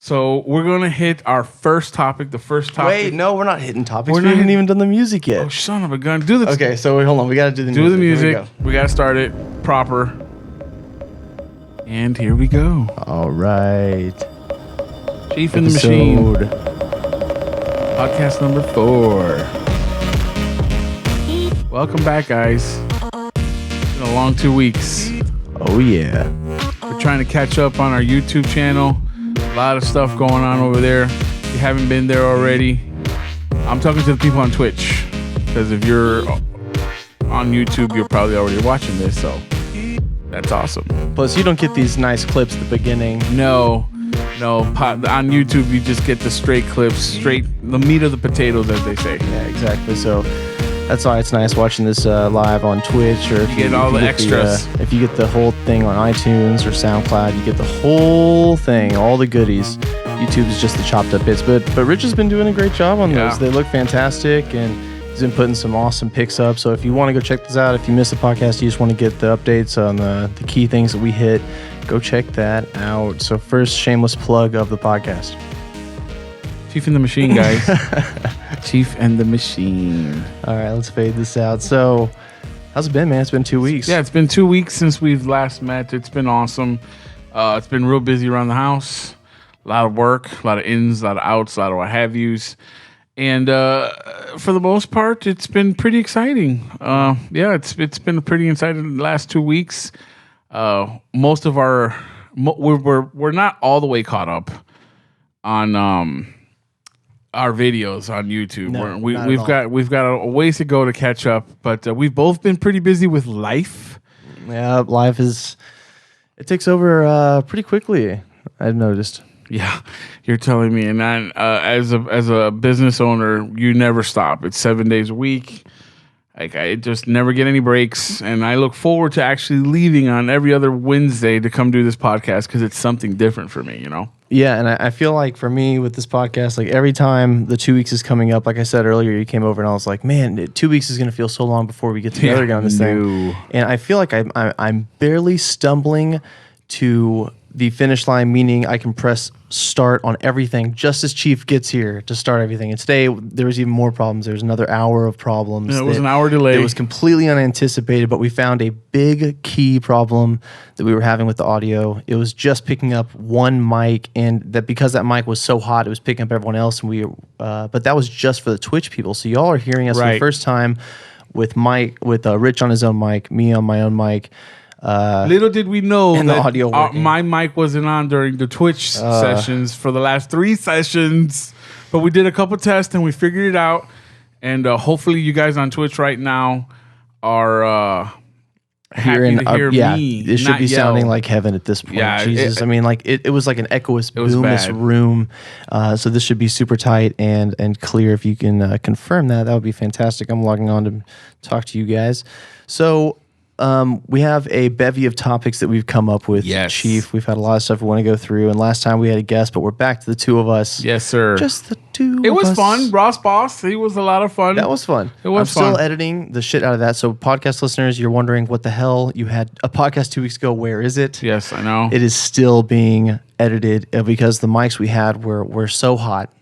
So we're going to hit our first topic. The first topic. Wait, no, we're not hitting topics. We haven't even done the music yet. Oh, son of a gun. Do the Okay, so wait, hold on. We got to do the music. Do the music. We got to start it proper. And here we go. All right. Chief and the Machine. Podcast number 4. Welcome back, guys. It's been a long 2 weeks. Oh, yeah. We're trying to catch up on our YouTube channel. A lot of stuff going on over there. If you haven't been there already, I'm talking to the people on Twitch. Because if you're on YouTube, you're probably already watching this. So that's awesome. Plus, you don't get these nice clips at the beginning. No. On YouTube, you just get the straight clips, the meat of the potatoes, as they say. Yeah, exactly. So that's why it's nice watching this live on Twitch, or if you get all the extras. If you get the whole thing on iTunes or SoundCloud, you get the whole thing, all the goodies. YouTube is just the chopped up bits. But Rich has been doing a great job on those. They look fantastic, and he's been putting some awesome picks up. So if you want to go check this out, if you miss a podcast, you just want to get the updates on the key things that we hit, go check that out. So first, shameless plug of the podcast. Chief and the Machine, guys. Chief and the Machine. All right, let's fade this out. So, how's it been, man? It's been 2 weeks. Yeah, it's been 2 weeks since we've last met. It's been awesome. It's been real busy around the house. A lot of work, a lot of ins, a lot of outs, a lot of what have yous. And for the most part, it's been pretty exciting. It's been pretty exciting the last 2 weeks. Most of we're not all the way caught up on our videos on YouTube. No, we've got a ways to go to catch up, but we've both been pretty busy with life. Yeah, life it takes over pretty quickly, I've noticed. Yeah, you're telling me. And then as a business owner, you never stop. It's 7 days a week. Like, I just never get any breaks, and I look forward to actually leaving on every other Wednesday to come do this podcast because it's something different for me, you know? Yeah, and I feel like for me with this podcast, like every time the 2 weeks is coming up, like I said earlier, you came over and I was like, man, 2 weeks is going to feel so long before we get together again on this thing. And I feel like I'm barely stumbling to the finish line, meaning I can press start on everything just as Chief gets here to start everything. And today there was even more problems. There was another hour of problems. It was an hour delay. It was completely unanticipated, but we found a big key problem that we were having with the audio. It was just picking up one mic, and that because that mic was so hot, it was picking up everyone else. And but that was just for the Twitch people. So y'all are hearing us for the first time with Rich on his own mic, me on my own mic. Little did we know that the audio my mic wasn't on during the Twitch sessions for the last 3 sessions, but we did a couple tests and we figured it out. And hopefully, you guys on Twitch right now are happy to hear me. It should be sounding like heaven at this point. Yeah, Jesus, it was like an echoous, boomless room. So this should be super tight and clear. If you can confirm that would be fantastic. I'm logging on to talk to you guys. So. We have a bevy of topics that we've come up with, Chief. We've had a lot of stuff we want to go through, and last time we had a guest, but we're back to the two of us. Yes, sir. Just the two of us. It was fun. Ross Boss, he was a lot of fun. That was fun. It was I'm fun. still editing the shit out of that, so podcast listeners, you're wondering what the hell, you had a podcast 2 weeks ago, where is it? Yes, I know. It is still being edited because the mics we had were so hot.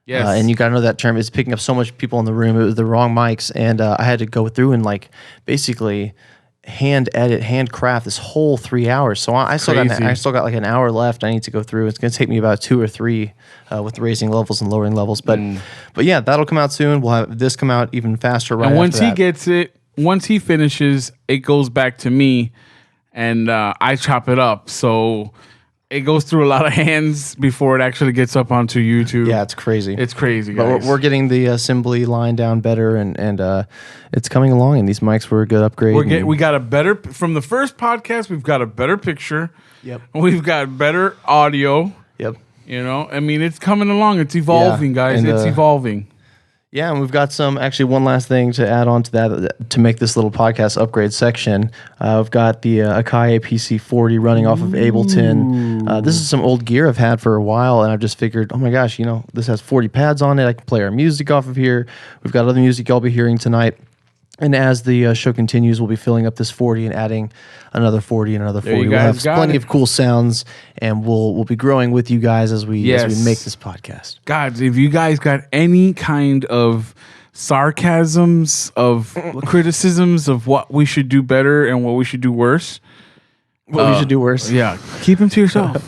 Yes. And you got to know that term is picking up so much people in the room. It was the wrong mics, and I had to go through and basically handcraft this whole 3 hours. So I still got like an hour left. I need to go through. It's going to take me about 2 or 3 with raising levels and lowering levels. But yeah, that'll come out soon. We'll have this come out even faster. Right. And once he gets it, once he finishes, it goes back to me, and I chop it up. So it goes through a lot of hands before it actually gets up onto YouTube. Yeah, it's crazy. It's crazy, guys. But we're getting the assembly line down better, and it's coming along. And these mics were a good upgrade. We got a better from the first podcast. We've got a better picture. Yep. We've got better audio. Yep. You know, I mean, it's coming along. It's evolving, guys. It's evolving. Yeah, and we've got one last thing to add on to that to make this little podcast upgrade section. I've got the Akai PC40 running off of Ableton. This is some old gear I've had for a while, and I've just figured, oh my gosh, this has 40 pads on it. I can play our music off of here. We've got other music y'all be hearing tonight. And as the show continues, we'll be filling up this 40 and adding another 40 and another 40. We'll have plenty of cool sounds, and we'll be growing with you guys as we make this podcast. God, if you guys got any kind of sarcasms, of criticisms of what we should do better and what we should do worse. What we should do worse? Yeah, keep them to yourself.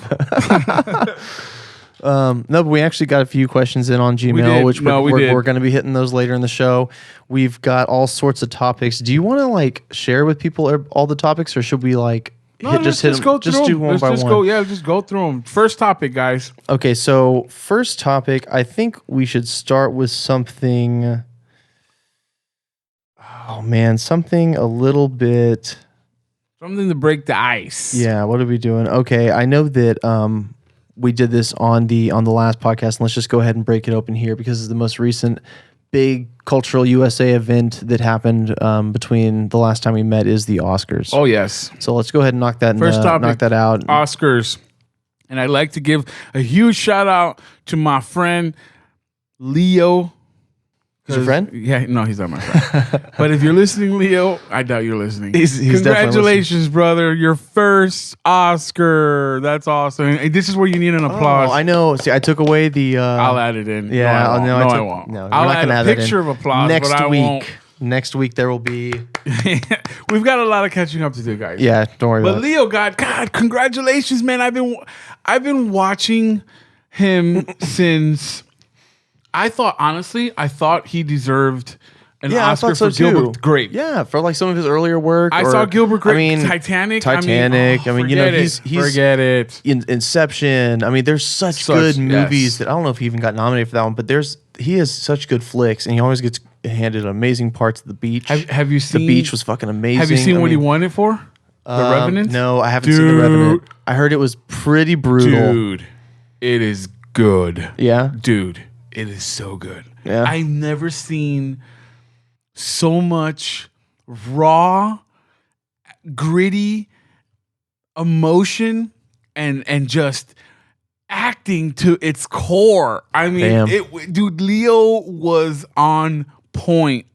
No, but we actually got a few questions in on Gmail, which we're going to be hitting those later in the show. We've got all sorts of topics. Do you want to share with people all the topics, or should we just do one by one? Just go through them. First topic, guys. Okay, so first topic, I think we should start with something. Oh man, something a little bit. Something to break the ice. Yeah, what are we doing? Okay, I know that we did this on the last podcast, and let's just go ahead and break it open here because it's the most recent big cultural USA event that happened between the last time we met is the Oscars. Oh yes. So let's go ahead and knock that out. Oscars, and I'd like to give a huge shout out to my friend Leo. He's your friend? Yeah, no, he's not my friend. But if you're listening, Leo, I doubt you're listening. He's Congratulations, brother. Your first Oscar. That's awesome. And this is where you need an applause. Oh, I know. See, I took away the... I'll add it in. Yeah, I won't. No, I'll add a picture of applause, Next week, there will be... We've got a lot of catching up to do, guys. Yeah, don't worry about it. But Leo, God, congratulations, man. I've been watching him since... I thought he deserved an Oscar for Gilbert Grape. Yeah, for some of his earlier work. I saw Gilbert Grape, Titanic. Forget it. Inception. I mean, there's such good movies that I don't know if he even got nominated for that one, but he has such good flicks, and he always gets handed amazing parts of The Beach. Have you seen The Beach? Was fucking amazing. Have you seen what he won it for? The Revenant? No, I haven't seen The Revenant. I heard it was pretty brutal. Dude, it is good. Yeah? Dude. It is so good. Yeah. I've never seen so much raw, gritty emotion and just acting to its core. I mean, dude, Leo was on point.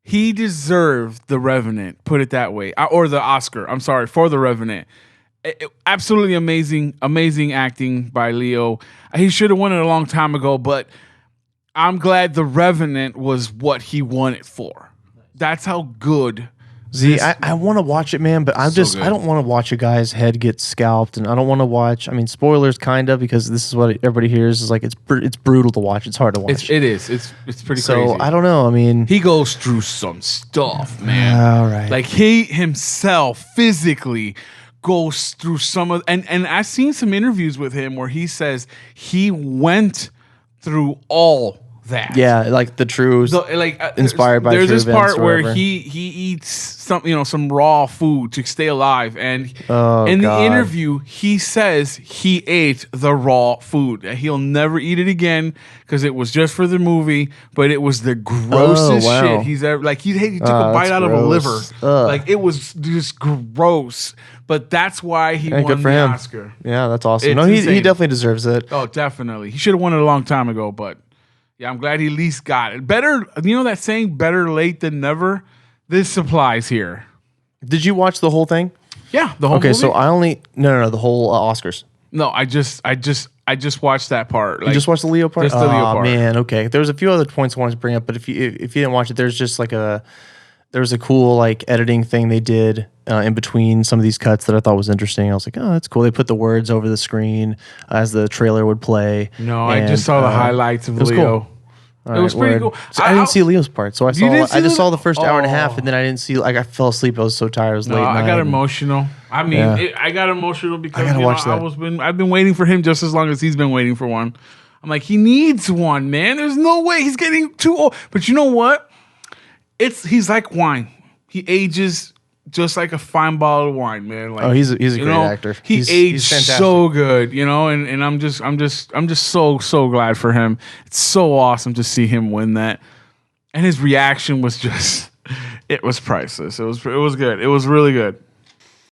He deserved the Revenant, put it that way, or the Oscar. I'm sorry, for the Revenant. Absolutely amazing acting by Leo. He should have won it a long time ago, but I'm glad the Revenant was what he won it for. That's how good. See, I want to watch it, man, but I don't want to watch a guy's head get scalped, and I don't want to watch. I mean, spoilers, kind of, because this is what everybody hears is it's brutal to watch. It's hard to watch. It is. It's pretty crazy. So I don't know. I mean, he goes through some stuff, man. All right. He himself physically goes through some of, and I've seen some interviews with him where he says he went through all that. Yeah, the true, inspired by. There's true this part where he eats some raw food to stay alive, and in the interview he says he ate the raw food. He'll never eat it again because it was just for the movie, but it was the grossest shit he's ever. He took a bite out of a liver. It was just gross. But that's why he won the Oscar. Yeah, that's awesome. He definitely deserves it. Oh, definitely. He should have won it a long time ago, but. Yeah, I'm glad he at least got it. Better, that saying, better late than never? This applies here. Did you watch the whole thing? Yeah, the whole movie. Okay, so I only... No, the whole Oscars. No, I just watched that part. You just watched the Leo part? Just the Leo part. Man, okay. There was a few other points I wanted to bring up, but if you didn't watch it, there's just there was a cool editing thing they did in between some of these cuts that I thought was interesting. I was like, oh, that's cool. They put the words over the screen as the trailer would play. No, I just saw the highlights of Leo. Cool. It was pretty cool. So I didn't see Leo's part, so I just saw the first hour and a half, and then I didn't see. I fell asleep. I was so tired. It was late night. I got emotional. I mean, I got emotional because I've been waiting for him just as long as he's been waiting for one. I'm like, he needs one, man. There's no way he's getting too old. But you know what? He's like wine. He ages just like a fine bottle of wine, man. He's a great actor. He's aged so good, and I'm just so glad for him. It's so awesome to see him win that. And his reaction was just it was priceless. It was good. It was really good.